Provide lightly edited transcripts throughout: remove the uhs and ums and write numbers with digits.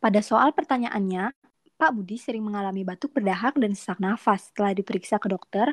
Pada soal pertanyaannya, Pak Budi sering mengalami batuk berdahak dan sesak nafas. Setelah diperiksa ke dokter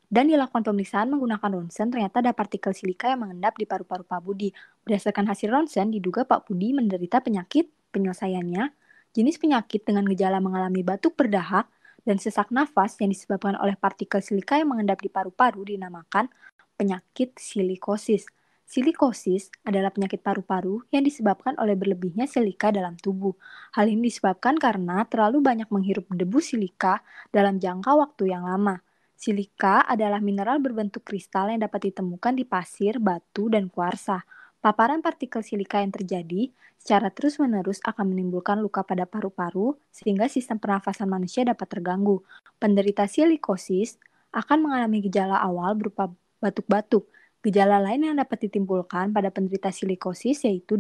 dan dilakukan pemeriksaan menggunakan ronsen, ternyata ada partikel silika yang mengendap di paru-paru Pak Budi. Berdasarkan hasil ronsen, diduga Pak Budi menderita penyakit. Penyelesaiannya, jenis penyakit dengan gejala mengalami batuk berdahak dan sesak nafas yang disebabkan oleh partikel silika yang mengendap di paru-paru dinamakan penyakit silikosis. Silikosis adalah penyakit paru-paru yang disebabkan oleh berlebihnya silika dalam tubuh. Hal ini disebabkan karena terlalu banyak menghirup debu silika dalam jangka waktu yang lama. Silika adalah mineral berbentuk kristal yang dapat ditemukan di pasir, batu, dan kuarsa. Paparan partikel silika yang terjadi secara terus-menerus akan menimbulkan luka pada paru-paru sehingga sistem pernafasan manusia dapat terganggu. Penderita silikosis akan mengalami gejala awal berupa batuk-batuk. Gejala lain yang dapat ditimbulkan pada penderita silikosis yaitu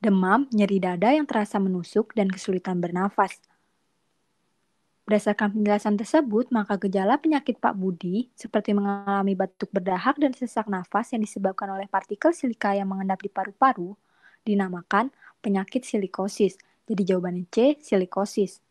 demam, nyeri dada yang terasa menusuk, dan kesulitan bernafas. Berdasarkan penjelasan tersebut, maka gejala penyakit Pak Budi seperti mengalami batuk berdahak dan sesak nafas yang disebabkan oleh partikel silika yang mengendap di paru-paru dinamakan penyakit silikosis. Jadi jawabannya C, silikosis.